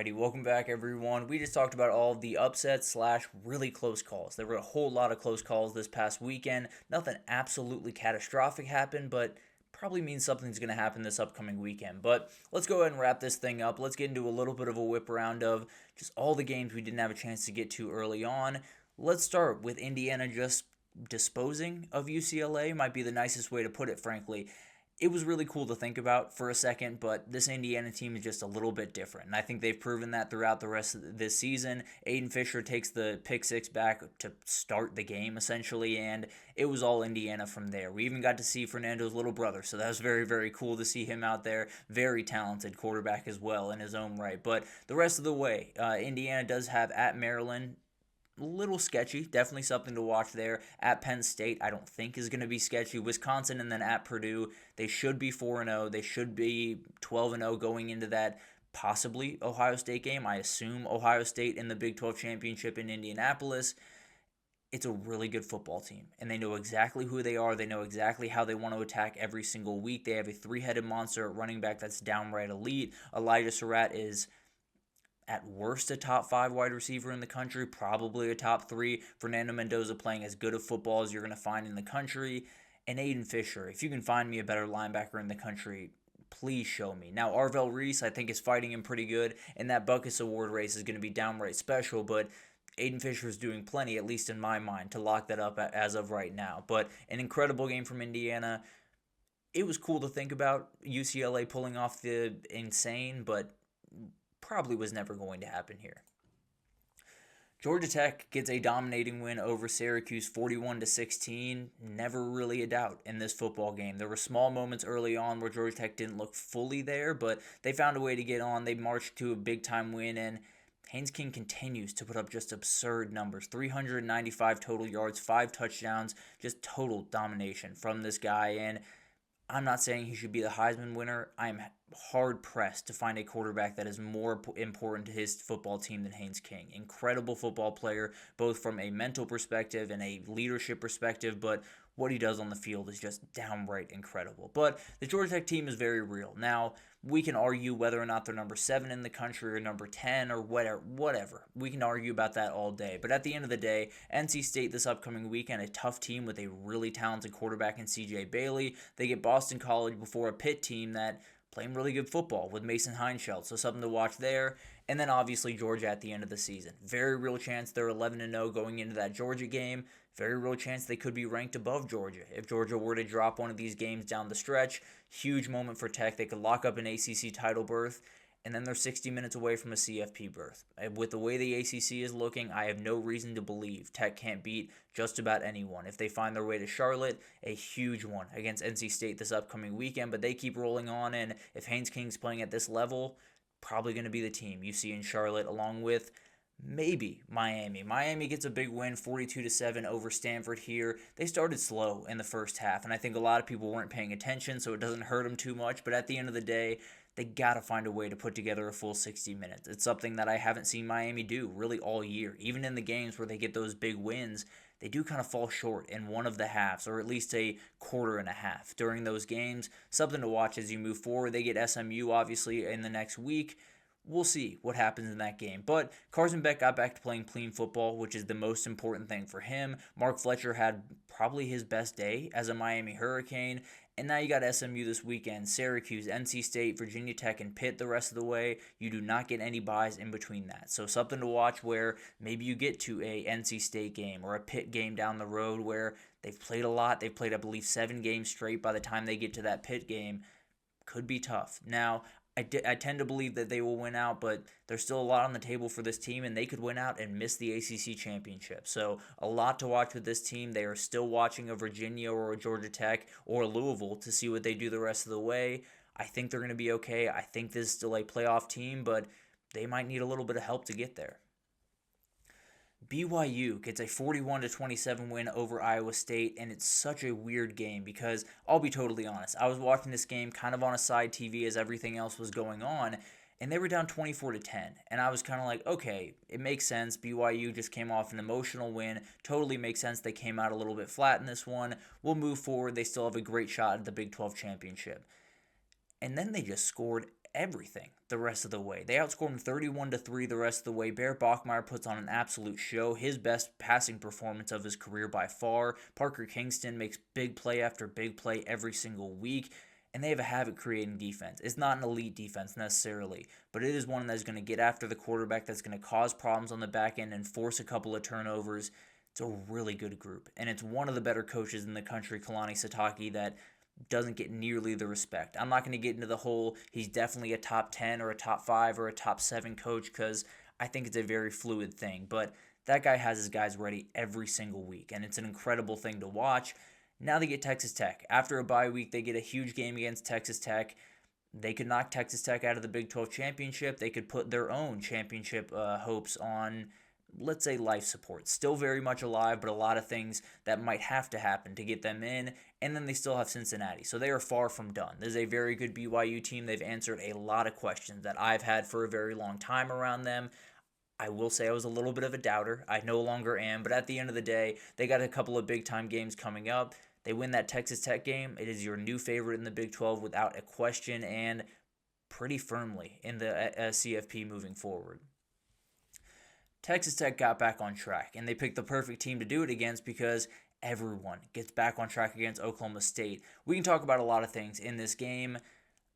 Alrighty, welcome back everyone. We just talked about all the upsets slash really close calls. There were a whole lot of close calls this past weekend. Nothing absolutely catastrophic happened, but probably means something's going to happen this upcoming weekend. But let's go ahead and wrap this thing up. Let's get into a little bit of a whip around of just all the games we didn't have a chance to get to early on. Let's start with Indiana just disposing of UCLA, might be the nicest way to put it, frankly. It was really cool to think about for a second, but this Indiana team is just a little bit different. And I think they've proven that throughout the rest of this season. Aiden Fisher takes the pick six back to start the game, essentially, and it was all Indiana from there. We even got to see Fernando's little brother, so that was very, very cool to see him out there. Very talented quarterback as well in his own right. But the rest of the way, Indiana does have at Maryland, little sketchy. Definitely something to watch there. At Penn State, I don't think is going to be sketchy. Wisconsin and then at Purdue, they should be 4-0. They should be 12-0 going into that possibly Ohio State game. I assume Ohio State in the Big 12 championship in Indianapolis. It's a really good football team, and they know exactly who they are. They know exactly how they want to attack every single week. They have a three-headed monster at running back that's downright elite. Elijah Surratt is at worst a top 5 wide receiver in the country, probably a top 3. Fernando Mendoza playing as good of football as you're going to find in the country. And Aiden Fisher, if you can find me a better linebacker in the country, please show me. Now, Arvell Reese, I think, is fighting him pretty good, and that Buckus Award race is going to be downright special, but Aiden Fisher is doing plenty, at least in my mind, to lock that up as of right now. But an incredible game from Indiana. It was cool to think about UCLA pulling off the insane, but probably was never going to happen here. Georgia Tech gets a dominating win over Syracuse 41-16. Never really a doubt in this football game. There were small moments early on where Georgia Tech didn't look fully there, but they found a way to get on. They marched to a big-time win, and Haynes King continues to put up just absurd numbers. 395 total yards, 5 touchdowns, just total domination from this guy. And I'm not saying he should be the Heisman winner. I'm hard-pressed to find a quarterback that is more important to his football team than Haynes King. Incredible football player, both from a mental perspective and a leadership perspective, but what he does on the field is just downright incredible. But the Georgia Tech team is very real. Now, we can argue whether or not they're number 7 in the country or number 10 or whatever. We can argue about that all day. But at the end of the day, NC State this upcoming weekend, a tough team with a really talented quarterback in C.J. Bailey. They get Boston College before a Pitt team that playing really good football with Mason Heinscheld, so something to watch there. And then obviously Georgia at the end of the season. Very real chance they're 11-0 going into that Georgia game. Very real chance they could be ranked above Georgia. If Georgia were to drop one of these games down the stretch, huge moment for Tech. They could lock up an ACC title berth, and then they're 60 minutes away from a CFP berth. With the way the ACC is looking, I have no reason to believe Tech can't beat just about anyone. If they find their way to Charlotte, a huge one against NC State this upcoming weekend, but they keep rolling on, and if Haynes King's playing at this level, probably going to be the team you see in Charlotte, along with maybe Miami. Miami gets a big win, 42-7 over Stanford here. They started slow in the first half, and I think a lot of people weren't paying attention, so it doesn't hurt them too much, but at the end of the day, they got to find a way to put together a full 60 minutes. It's something that I haven't seen Miami do really all year. Even in the games where they get those big wins, they do kind of fall short in one of the halves, or at least a quarter and a half during those games. Something to watch as you move forward. They get SMU, obviously, in the next week. We'll see what happens in that game. But Carson Beck got back to playing clean football, which is the most important thing for him. Mark Fletcher had probably his best day as a Miami Hurricane. And now you got SMU this weekend, Syracuse, NC State, Virginia Tech, and Pitt the rest of the way. You do not get any buys in between that. So something to watch where maybe you get to a NC State game or a Pitt game down the road where they've played a lot. They've played, I believe, 7 games straight by the time they get to that Pitt game. Could be tough. Now, I tend to believe that they will win out, but there's still a lot on the table for this team, and they could win out and miss the ACC championship. So a lot to watch with this team. They are still watching a Virginia or a Georgia Tech or Louisville to see what they do the rest of the way. I think they're going to be okay. I think this is still a playoff team, but they might need a little bit of help to get there. BYU gets a 41-27 win over Iowa State, and it's such a weird game because I'll be totally honest. I was watching this game kind of on a side TV as everything else was going on, and they were down 24-10. And I was kind of like, okay, it makes sense. BYU just came off an emotional win. Totally makes sense. They came out a little bit flat in this one. We'll move forward. They still have a great shot at the Big 12 championship. And then they just scored everything the rest of the way. They outscored him 31-3 the rest of the way. Bear Bachmeier puts on an absolute show, his best passing performance of his career by far. Parker Kingston makes big play after big play every single week, and they have a havoc creating defense. It's not an elite defense necessarily, but it is one that's going to get after the quarterback, that's going to cause problems on the back end and force a couple of turnovers. It's a really good group, and it's one of the better coaches in the country, Kalani Sitake, that doesn't get nearly the respect. I'm not going to get into the whole he's definitely a top 10 or a top 5 or a top 7 coach, because I think it's a very fluid thing, but that guy has his guys ready every single week, and it's an incredible thing to watch. Now they get Texas Tech. After a bye week, they get a huge game against Texas Tech. They could knock Texas Tech out of the Big 12 championship. They could put their own championship hopes on, let's say, life support. Still very much alive, but a lot of things that might have to happen to get them in. And then they still have Cincinnati. So they are far from done. This is a very good BYU team. They've answered a lot of questions that I've had for a very long time around them. I will say I was a little bit of a doubter. I no longer am. But at the end of the day, they got a couple of big-time games coming up. They win that Texas Tech game. It is your new favorite in the Big 12 without a question, and pretty firmly in the CFP moving forward. Texas Tech got back on track, and they picked the perfect team to do it against because everyone gets back on track against Oklahoma State. We can talk about a lot of things in this game.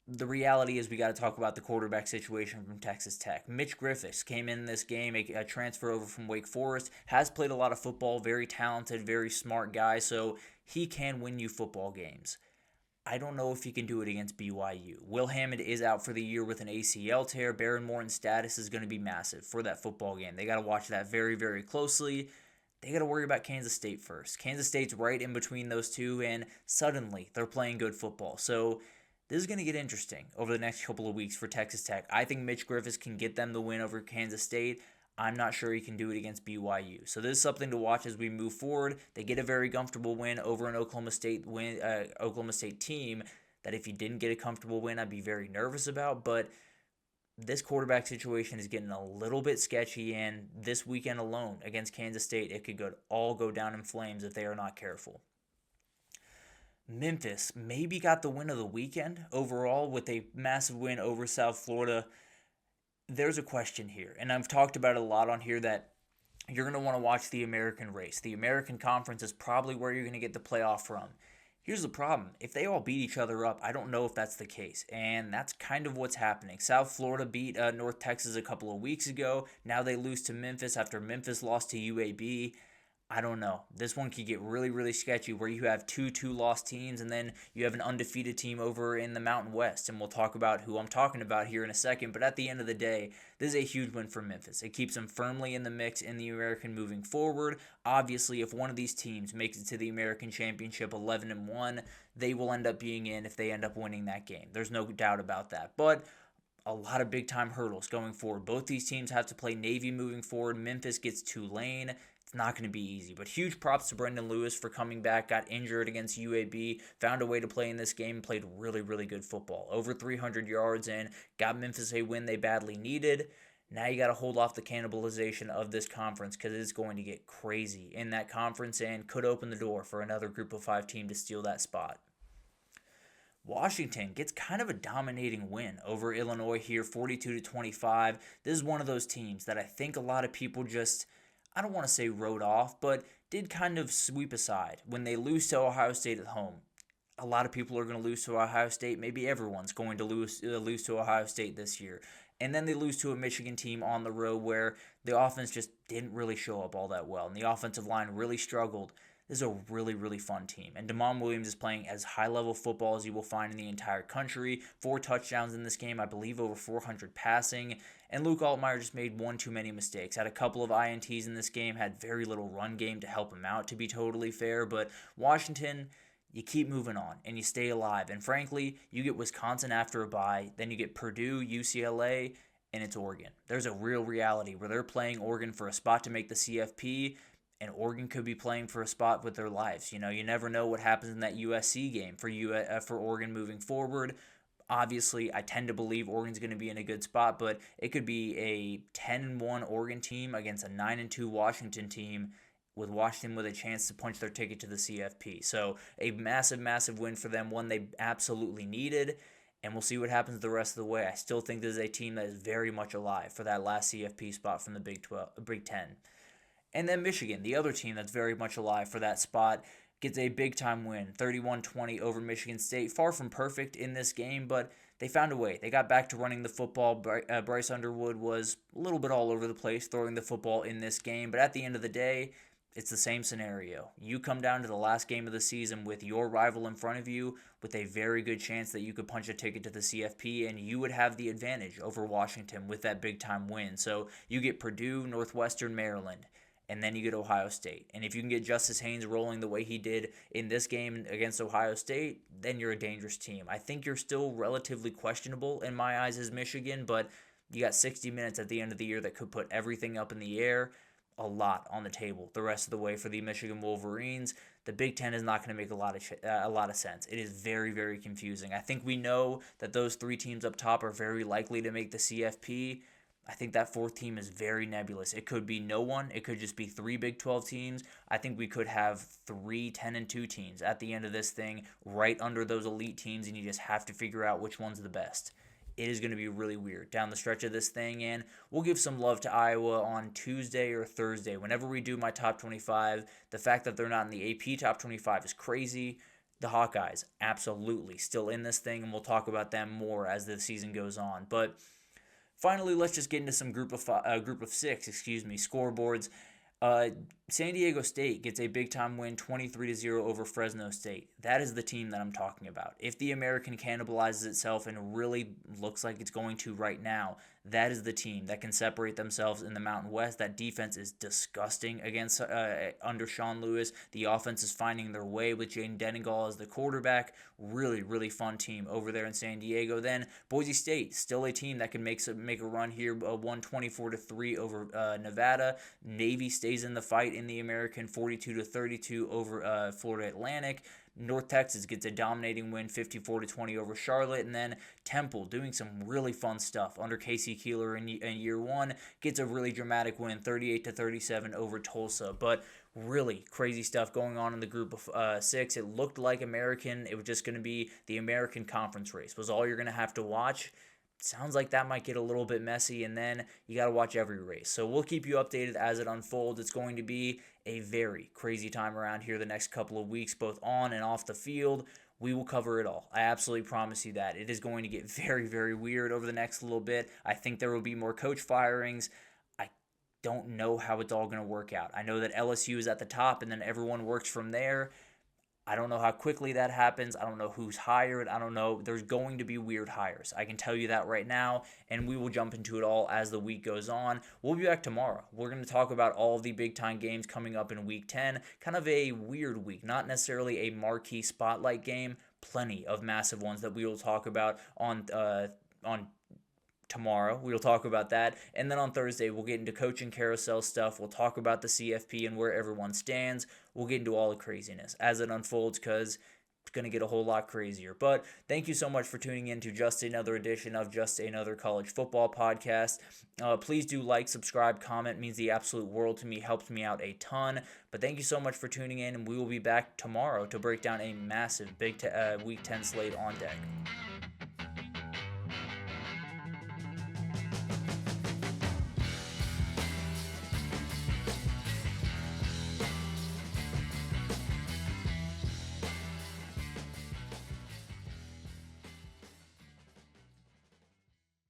The reality is we got to talk about the quarterback situation from Texas Tech. Mitch Griffiths came in this game, a transfer over from Wake Forest, has played a lot of football, very talented, very smart guy, so he can win you football games. I don't know if he can do it against BYU. Will Hammond is out for the year with an ACL tear. Baron Morton's status is going to be massive for that football game. They got to watch that very, very closely. They got to worry about Kansas State first. Kansas State's right in between those two, and suddenly they're playing good football. So this is going to get interesting over the next couple of weeks for Texas Tech. I think Mitch Griffiths can get them the win over Kansas State. I'm not sure he can do it against BYU. So this is something to watch as we move forward. They get a very comfortable win over an Oklahoma State team that if he didn't get a comfortable win, I'd be very nervous about. But this quarterback situation is getting a little bit sketchy, and this weekend alone against Kansas State, it could all go down in flames if they are not careful. Memphis maybe got the win of the weekend overall with a massive win over South Florida. There's a question here, and I've talked about it a lot on here, that you're going to want to watch the American race. The American Conference is probably where you're going to get the playoff from. Here's the problem. If they all beat each other up, I don't know if that's the case, and that's kind of what's happening. South Florida beat North Texas a couple of weeks ago. Now they lose to Memphis after Memphis lost to UAB. I don't know. This one could get really, really sketchy where you have two two-loss teams, and then you have an undefeated team over in the Mountain West, and we'll talk about who I'm talking about here in a second. But at the end of the day, this is a huge win for Memphis. It keeps them firmly in the mix in the American moving forward. Obviously, if one of these teams makes it to the American Championship 11-1, they will end up being in if they end up winning that game. There's no doubt about that. But a lot of big-time hurdles going forward. Both these teams have to play Navy moving forward. Memphis gets Tulane. Not going to be easy, but huge props to Brendan Lewis for coming back. Got injured against UAB, found a way to play in this game, played really, really good football. Over 300 yards and got Memphis a win they badly needed. Now you got to hold off the cannibalization of this conference because it's going to get crazy in that conference and could open the door for another Group of 5 team to steal that spot. Washington gets kind of a dominating win over Illinois here, 42-25. This is one of those teams that I think a lot of people just, I don't want to say wrote off, but did kind of sweep aside when they lose to Ohio State at home. A lot of people are going to lose to Ohio State. Maybe everyone's going to lose to Ohio State this year. And then they lose to a Michigan team on the road where the offense just didn't really show up all that well, and the offensive line really struggled. This is a really, really fun team. And Damon Williams is playing as high-level football as you will find in the entire country. 4 touchdowns in this game, I believe over 400 passing. And Luke Altmaier just made one too many mistakes. Had a couple of INTs in this game, had very little run game to help him out, to be totally fair. But Washington, you keep moving on and you stay alive. And frankly, you get Wisconsin after a bye, then you get Purdue, UCLA, and it's Oregon. There's a real reality where they're playing Oregon for a spot to make the CFP, and Oregon could be playing for a spot with their lives. You know, you never know what happens in that USC game for Oregon moving forward. Obviously, I tend to believe Oregon's going to be in a good spot, but it could be a 10-1 Oregon team against a 9-2 Washington team, with Washington with a chance to punch their ticket to the CFP. So a massive, massive win for them, one they absolutely needed. and we'll see what happens the rest of the way. I still think this is a team that is very much alive for that last CFP spot from the Big Ten. And then Michigan, the other team that's very much alive for that spot, gets a big-time win, 31-20 over Michigan State. Far from perfect in this game, but they found a way. They got back to running the football. Bryce Underwood was a little bit all over the place throwing the football in this game, but at the end of the day, it's the same scenario. You come down to the last game of the season with your rival in front of you with a very good chance that you could punch a ticket to the CFP, and you would have the advantage over Washington with that big-time win. So you get Purdue, Northwestern, Maryland, and then you get Ohio State. And if you can get Justice Haynes rolling the way he did in this game against Ohio State, then you're a dangerous team. I think you're still relatively questionable in my eyes as Michigan, but you got 60 minutes at the end of the year that could put everything up in the air. A lot on the table the rest of the way for the Michigan Wolverines. The Big Ten is not going to make a lot of sense. It is very, very confusing. I think we know that those three teams up top are very likely to make the CFP. I think that fourth team is very nebulous. It could be no one. It could just be three Big 12 teams. I think we could have 3 10-2 teams at the end of this thing right under those elite teams, and you just have to figure out which one's the best. It is going to be really weird down the stretch of this thing, and we'll give some love to Iowa on Tuesday or Thursday. Whenever we do my top 25, the fact that they're not in the AP top 25 is crazy. The Hawkeyes, absolutely, still in this thing, and we'll talk about them more as the season goes on. But finally, let's just get into some group of six scoreboards. San Diego State gets a big-time win, 23-0 over Fresno State. That is the team that I'm talking about. If the American cannibalizes itself, and really looks like it's going to right now, that is the team that can separate themselves in the Mountain West. That defense is disgusting against under Sean Lewis. The offense is finding their way with Jaden Denningal as the quarterback. Really, really fun team over there in San Diego. Then Boise State, still a team that can make a run here, 124-3 over Nevada. Navy stays in the fight in the American, 42-32 over Florida Atlantic. North Texas gets a dominating win, 54-20 over Charlotte. And then Temple, doing some really fun stuff under Casey Keeler in year one, gets a really dramatic win, 38-37 over Tulsa. But really crazy stuff going on in the group of 6. It looked like American. It was just going to be the American Conference race was all you're going to have to watch. Sounds like that might get a little bit messy, and then you got to watch every race. So we'll keep you updated as it unfolds. It's going to be a very crazy time around here the next couple of weeks, both on and off the field. We will cover it all. I absolutely promise you that. It is going to get very, very weird over the next little bit. I think there will be more coach firings. I don't know how it's all going to work out. I know that LSU is at the top, and then everyone works from there. I don't know how quickly that happens. I don't know who's hired. I don't know. There's going to be weird hires. I can tell you that right now, and we will jump into it all as the week goes on. We'll be back tomorrow. We're going to talk about all the big-time games coming up in Week 10. Kind of a weird week, not necessarily a marquee spotlight game. Plenty of massive ones that we will talk about on tomorrow. We'll talk about that. And then on Thursday, we'll get into coaching carousel stuff. We'll talk about the CFP and where everyone stands. We'll get into all the craziness as it unfolds because it's going to get a whole lot crazier. But thank you so much for tuning in to just another edition of Just Another College Football Podcast. Please do like, subscribe, comment. It means the absolute world to me. Helps me out a ton. But thank you so much for tuning in, and we will be back tomorrow to break down a massive Week 10 slate on deck.